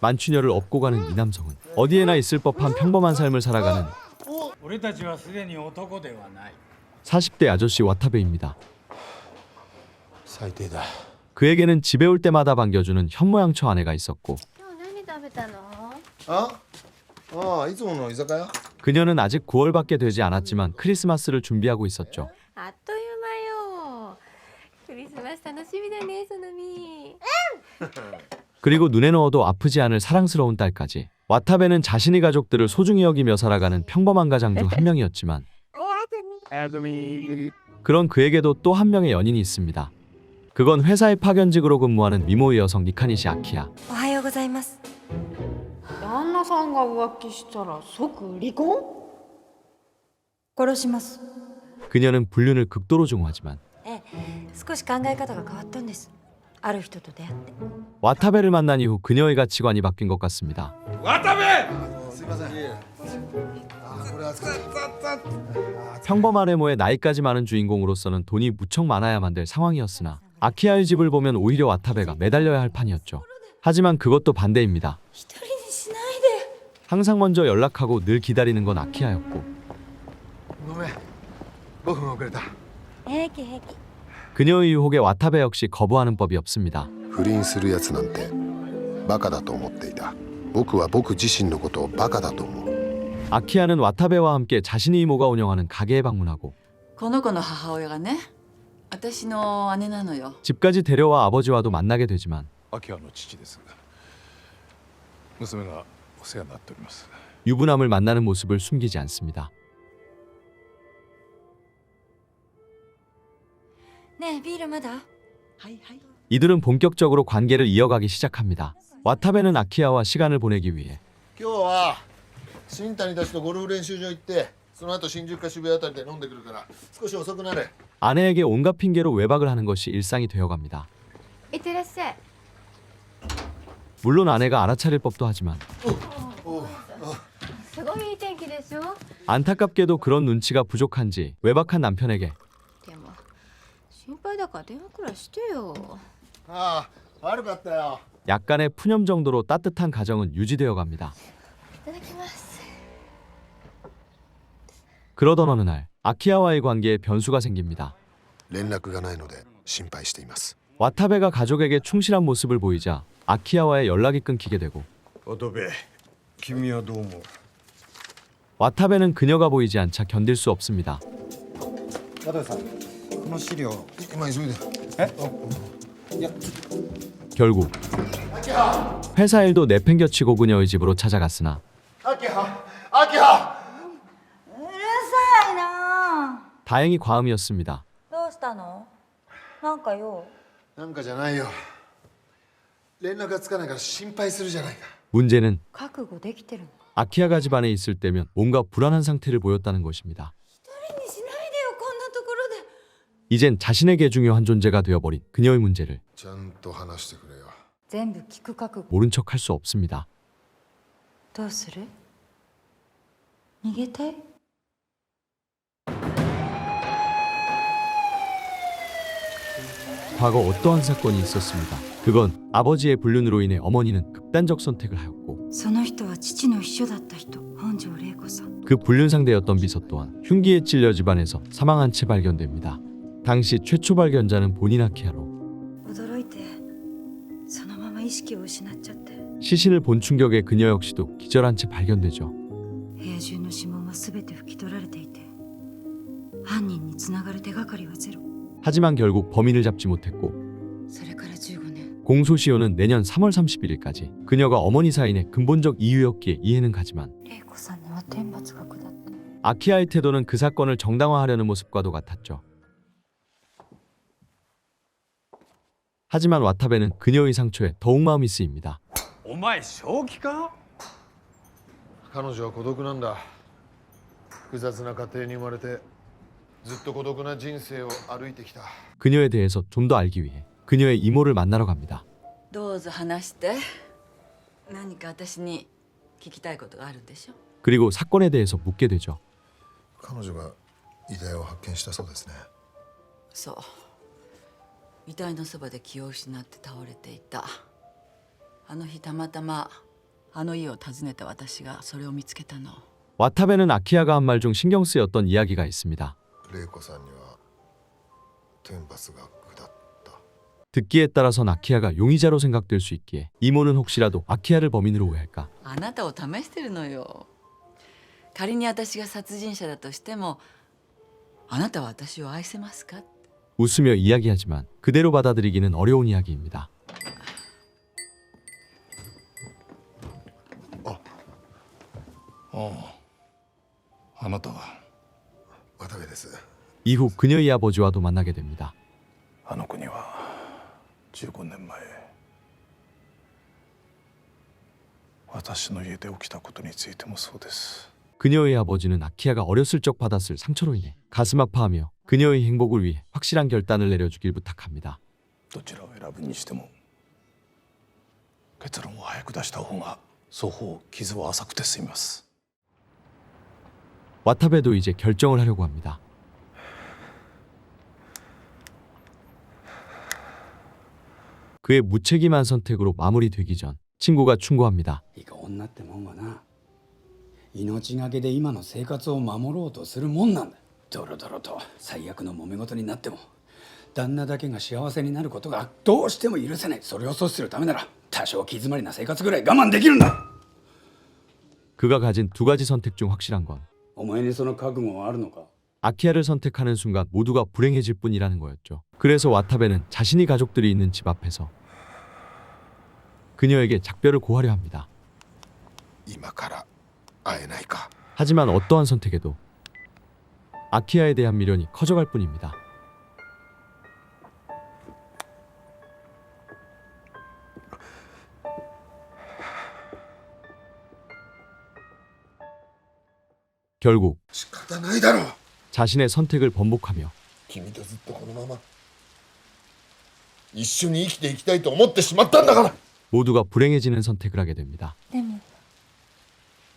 만취녀를 업고 가는 이 남성은 어디에나 있을 법한 평범한 삶을 살아가는 俺たちはすでに男ではない 40대 아저씨 와타베입니다. 最低だ。 그에게는 집에 올 때마다 반겨주는 현모양처 아내가 있었고 今日何食べたの？ああ、いつもの居酒屋。 그녀는 아직 9월밖에 되지 않았지만 크리스마스를 준비하고 있었죠. あっという間よ。クリスマス楽しみだね、そのみ。 그리고 눈에 넣어도 아프지 않을 사랑스러운 딸까지. 와타베는 자신의 가족들을 소중히 여기며 살아가는 평범한 가장 중 한 명이었지만 그런 그에게도 또 한 명의 연인이 있습니다. 그건 회사의 파견직으로 근무하는 미모의 여성 니카니시 아키야. おはようございます。旦那さんが浮気したら即離婚？殺します。 그녀는 불륜을 극도로 중화하지만 ええ、少し考え方が変わったんです。ある人と出会って。 와타베를 만난 이후 그녀의 가치관이 바뀐 것 같습니다. すいません。これ扱って。 평범한 외모에 나이까지 많은 주인공으로서는 돈이 무척 많아야만 될 상황이었으나 아키야의 집을 보면 오히려 와타베가 매달려야 할 판이었죠. 하지만 그것도 반대입니다. 一人にしないで。 항상 먼저 연락하고 늘 기다리는 건 아키야였고 ごめん。5分遅れた。平気平気。 그녀의 유혹에 와타베 역시 거부하는 법이 없습니다. 不倫するやつなんてバカだと思っていた。僕は僕自身のことをバカだと思う。 아키야는 와타베와 함께 자신의 이모가 운영하는 가게에 방문하고 この子の母親がね、私の姉なのよ。 집까지 데려와 아버지와도 만나게 되지만 秋葉の父ですが、娘がお世話になっております。 유부남을 만나는 모습을 숨기지 않습니다. ねえ、ビールまだ？はいはい。 이들은 본격적으로 관계를 이어가기 시작합니다. 와타베는 아키야와 시간을 보내기 위해 今日は新谷たちとゴルフ練習場行って、その後新宿か渋谷あたりで飲んでくるから、少し遅くなれ。 아내에게 온갖 핑계로 외박을 하는 것이 일상이 되어갑니다. いってらっしゃい。 물론 아내가 알아차릴 법도 하지만 すごいいい天気でしょ。 안타깝게도 그런 눈치가 부족한지 외박한 남편에게 でも心配だから電話くらいしてよ。ああ、悪かったよ。 약간의 푸념 정도로 따뜻한 가정은 유지되어 갑니다. いただきます。 그러던 어느 날 아키야와의 관계에 변수가 생깁니다. 連絡がないので心配しています。 와타베가 가족에게 충실한 모습을 보이자 아키야와의 연락이 끊기게 되고 渡部、君はどう思う？ 와타베는 그녀가 보이지 않자 견딜 수 없습니다. 渡部さん、この資料、今急いで。え？いや、 결국 회사 일도 내팽겨치고 그녀의 집으로 찾아갔으나 アキハ、アキハ。うるさいな。 다행히 과음이었습니다. どうしたの？なんかよ。なんかじゃないよ。連絡がつかないから心配するじゃないか。 문제는 覚悟できてるの？ 아키야가 집안에 있을 때면 뭔가 불안한 상태를 보였다는 것입니다. 一人にしないでよ、こんなところで。 이젠 자신에게 중요한 존재가 되어버린 그녀의 문제를 ちゃんと話してくれよ。全部聞く覚悟。 모른 척 할 수 없습니다. どうする？逃げたい？ 과거 어떠한 사건이 있었습니다. 그건 아버지의 불륜으로 인해 어머니는 극단적 선택을 하였고 その人は父の秘書だった人、本庄玲子さん。 그 불륜 상대였던 비서 또한 흉기에 찔려 집안에서 사망한 채 발견됩니다. 당시 최초 발견자는 본인 아키야로 驚いて、そのまま意識を失っちゃって。 시신을 본 충격에 그녀 역시도 기절한 채 발견되죠. 部屋中の指紋は全て拭き取られていて、犯人につながる手がかりはゼロ。 하지만 결국 범인을 잡지 못했고 それから15年。 공소시효는 내년 3월 31일까지. 그녀가 어머니 사인의 근본적 이유였기에 이해는 가지만 玲子さんには天罰が下って。 아키야의 태도는 그 사건을 정당화하려는 모습과도 같았죠. 하지만 와타베는 그녀의 상처에 더욱 마음이 쓰입니다. お前正気か？彼女は孤独なんだ。複雑な家庭に生まれて、ずっと孤独な人生を歩いてきた。 그녀에 대해서 좀 더 알기 위해 그녀의 이모를 만나러 갑니다. どうぞ話して。何か私に聞きたいことがあるんでしょ。 그리고 사건에 대해서 묻게 되죠. 彼女が遺体を発見したそうですね。そう。遺体のそばで気を失って倒れていた。あの日たまたまあの家を訪ねた私がそれを見つけたの。 와타베는 아키야가 한 말 중 신경 쓰였던 이야기가 있습니다. 玲子さんには天罰が下った。 듣기에 따라선 아키야가 용의자로 생각될 수 있기에 이모는 혹시라도 아키야를 범인으로 오해할까. あなたを試してるのよ。仮に私が殺人者だとしてもあなたは私を愛せますか？ 웃으며 이야기하지만 그대로 받아들이기는 어려운 이야기입니다. あなたは渡部です。 이후 그녀의 아버지와도 만나게 됩니다. あの子には15年前私の家で起きたことについてもそうです。 그녀의 아버지는 아키야가 어렸을 적 받았을 상처로 인해 가슴 아파하며 그녀의 행복을 위해 확실한 결단을 내려주길 부탁합니다. どちらを選ぶにしても結論を早く出した方が双方傷は浅くて済みます。 와타베도 이제 결정을 하려고 합니다. 그의 무책임한 선택으로 마무리되기 전 친구가 충고합니다. いか女ってもんはな、命がけで今の生活を守ろうとするもんなんだ。ドロドロと最悪の揉め事になっても旦那だけが幸せになることがどうしても許せない。それを阻止するためなら多少気詰まりな生活ぐらい我慢できるんだ。 그가 가진 두 가지 선택 중 확실한 건 お前にその覚悟はあるのか？ 아키야를 선택하는 순간 모두가 불행해질 뿐이라는 거였죠. 그래서 와타베는 자신이 가족들이 있는 집 앞에서 그녀에게 작별을 고하려 합니다. 今から会えないか。 하지만 어떠한 선택에도 아키야에 대한 미련이 커져갈 뿐입니다. 결국 仕方ないだろう。 자신의 선택을 번복하며 君とずっとこのまま一緒に生きていきたいと思ってしまったんだから。 모두가 불행해지는 선택을 하게 됩니다. でも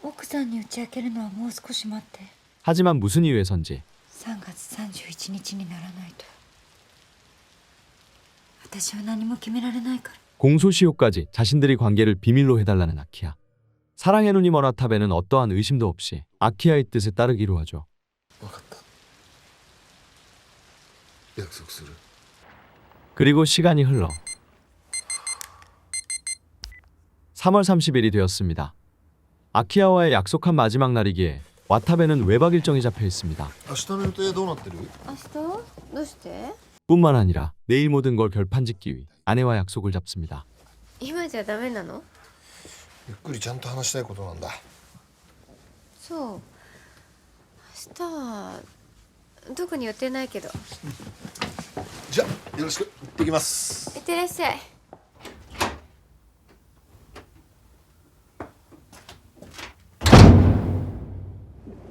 奥さんに打ち明けるのはもう少し待って。 하지만 무슨 이유에선지 3月31日にならないと私は何も決められないから。 공소시효까지 자신들의 관계를 비밀로 해달라는 아키야. 사랑의 눈이 먼 와타베는 어떠한 의심도 없이 아키야의 뜻에 따르기로 하죠. 分かった。約束する。 그리고 시간이 흘러 3월 30일이 되었습니다. 아키야와의 약속한 마지막 날이기에 와타베는 외박 일정이 잡혀 있습니다. 明日の予定どうなってる？明日どうして？ 뿐만 아니라 내일 모든 걸 결판짓기 위해 아내와 약속을 잡습니다. 今じゃダメなの？ゆっくりちゃんと話したいことなんだ。そう。明日は特に予定ないけど。じゃあよろしく。行ってきます。いってらっしゃい。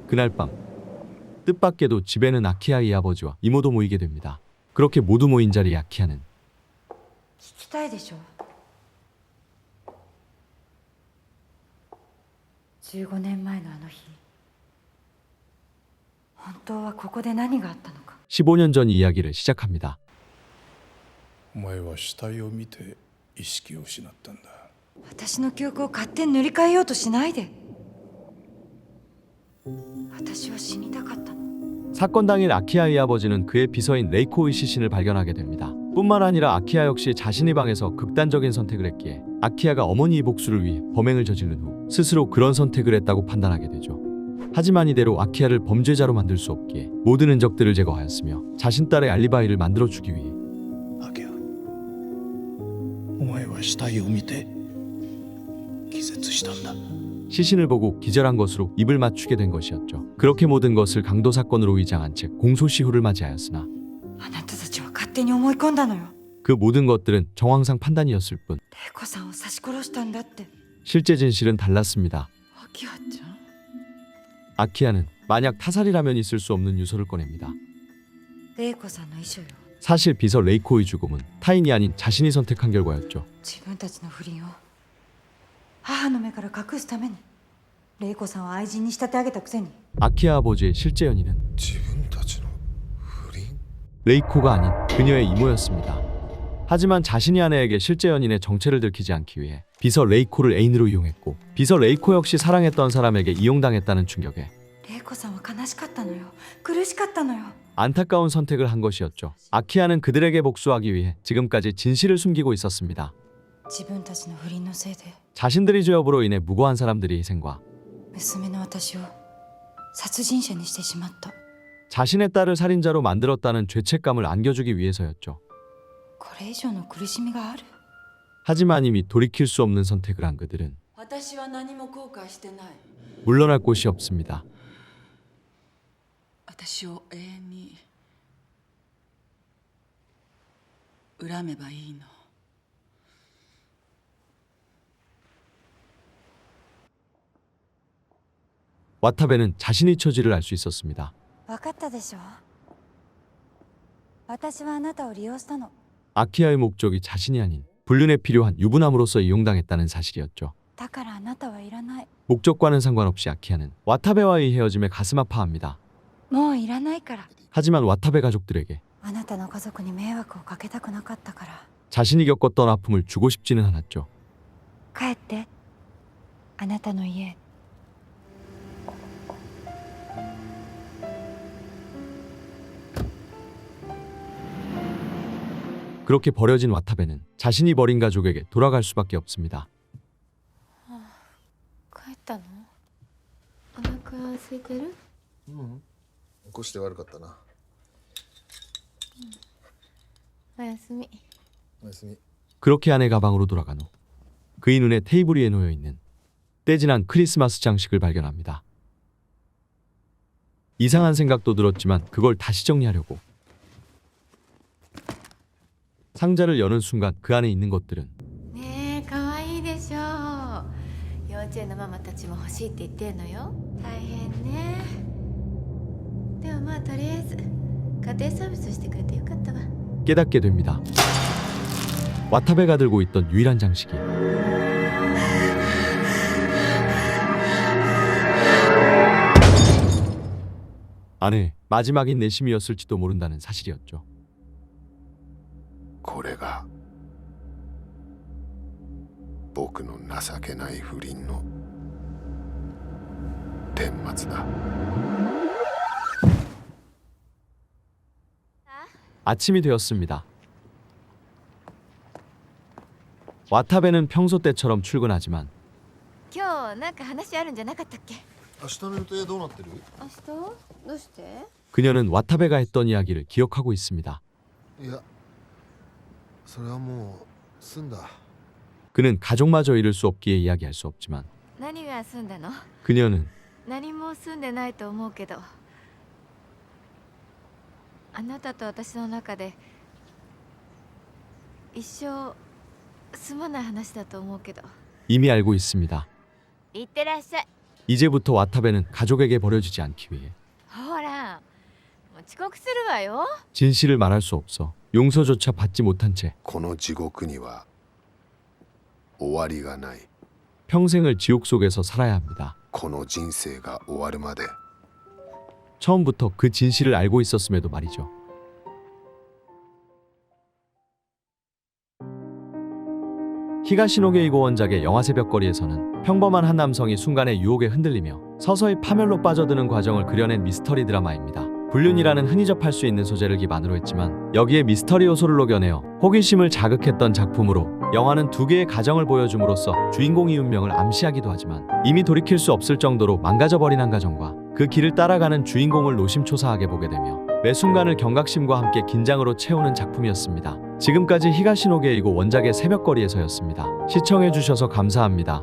그날 밤 뜻밖에도 집에는 아키야의 아버지와 이모도 모이게 됩니다. 그렇게 모두 모인 자리에 아키야는 聞きたいでしょ。15年前のあの日、本当はここで何があったのか。 15년 전 이야기를 시작합니다. お前は死体を見て意識を失ったんだ。私の記憶を勝手に塗り替えようとしないで。私は死にたかったの。 사건 당일 아키야의 아버지는 그의 비서인 레이코의 시신을 발견하게 됩니다. 뿐만 아니라 아키야 역시 자신의 방에서 극단적인 선택을 했기에 아키야가 어머니의 복수를 위해 범행을 저지른 후 스스로 그런 선택을 했다고 판단하게 되죠. 하지만 이대로 아키야를 범죄자로 만들 수 없기에 모든 흔적들을 제거하였으며 자신 딸의 알리바이를 만들어주기 위해 アキヤ、お前は死体を見て気絶したんだ。 시신을 보고 기절한 것으로 입을 맞추게 된 것이었죠. 그렇게 모든 것을 강도 사건으로 위장한 채 공소시효를 맞이하였으나 あなたたちは勝手に思い込んだのよ。 그 모든 것들은 정황상 판단이었을 뿐 玲子さんを刺し殺したんだって。 실제 진실은 달랐습니다. アキヤちゃん。 아키야는 만약 타살이라면 있을 수 없는 유서를 꺼냅니다. 玲子さんの遺書よ。 사실 비서 레이코의 죽음은 타인이 아닌 자신이 선택한 결과였죠. 自分たちの不倫を母の目から隠すために玲子さんを愛人に仕立て上げたくせに。 아키야 아버지의 실제 연인은 自分たちの不倫？ 레이코가 아닌 그녀의 이모였습니다. 하지만 자신이 아내에게 실제 연인의 정체를 들키지 않기 위해 비서 레이코를 애인으로 이용했고 비서 레이코 역시 사랑했던 사람에게 이용당했다는 충격에 玲子さんは悲しかったのよ苦しかったのよ 안타까운 선택을 한 것이었죠. 아키야는 그들에게 복수하기 위해 지금까지 진실을 숨기고 있었습니다. 自分たちの不倫のせいで 자신들의 죄업으로 인해 무고한 사람들의 희생과 娘の私を殺人者にしてしまった 자신의 딸을 살인자로 만들었다는 죄책감을 안겨주기 위해서였죠. これ以上の苦しみがある 하지만 이미 돌이킬 수 없는 선택을 한 그들은 私は何も後悔してない。 물러날 곳이 없습니다. 私を永遠に恨めばいいの。 와타베는 자신의 처지를 알 수 있었습니다. 分かったでしょ私はあなたを利用したの 아키야의 목적이 자신이 아닌 불륜에 필요한 유부남으로서 이용당했다는 사실이었죠. だからあなたはいらない 목적과는 상관없이 아키야는 와타베와의 헤어짐에 가슴 아파합니다. もういらないから 하지만 와타베 가족들에게 あなたの家族に迷惑をかけたくなかったから 자신이 겪었던 아픔을 주고 싶지는 않았죠. 帰ってあなたの家 그렇게 버려진 와타베는 자신이 버린 가족에게 돌아갈 수밖에 없습니다. 帰ったの？お腹空いてる？起こして悪かったな。おやすみ。おやすみ。 그렇게 아내 가방으로 돌아간 후 그의 눈에 테이블 위에 놓여있는 떼진한 크리스마스 장식을 발견합니다. 이상한 생각도 들었지만 그걸 다시 정리하려고 상자를 여는 순간 그 안에 있는 것들은 ねえ、可愛いでしょう。幼稚園のママたちも欲しいって言ってんのよ。大変ね。でもまあとりあえず家庭サービスしてくれてよかったわ。 깨닫게 됩니다. 와타베가 들고 있던 유일한 장식이 아내 마지막인 내심이었을지도 모른다는 사실이었죠. これが僕の情けない不倫の顛末だ。 아침이 되었습니다. 와타베는 평소 때처럼 출근하지만 今日なんか話あるんじゃなかったっけ？明日の予定どうなってる？明日？どうして？ 그녀는 와타베가 했던 이야기를 기억하고 있습니다. いや、それはもう済んだ。 그는 가족마저 잃을 수 없기에 이야기할 수 없지만 何が済んだの？ 그녀는 何も済んでないと思うけど、あなたと私の中で一生済まない話だと思うけど。 이미 알고 있습니다. いってらっしゃい。 이제부터 와타베는 가족에게 버려지지 않기 위해 ほら、もう遅刻するわよ。 진실을 말할 수 없어 용서조차 받지 못한 채 この地獄には終わりがない。 평생을 지옥 속에서 살아야 합니다. この人生が終わるまで 처음부터 그 진실을 알고 있었음에도 말이죠. 히가시노게이고 원작의 영화 새벽거리에서는 평범한 한 남성이 순간의 유혹에 흔들리며 서서히 파멸로 빠져드는 과정을 그려낸 미스터리 드라마입니다. 불륜이라는 흔히 접할 수 있는 소재를 기반으로 했지만 여기에 미스터리 요소를 녹여내어 호기심을 자극했던 작품으로 영화는 두 개의 가정을 보여줌으로써 주인공의 운명을 암시하기도 하지만 이미 돌이킬 수 없을 정도로 망가져버린 한 가정과 그 길을 따라가는 주인공을 노심초사하게 보게 되며 매 순간을 경각심과 함께 긴장으로 채우는 작품이었습니다. 지금까지 히가시노게이고 원작의 새벽거리에서였습니다. 시청해주셔서 감사합니다.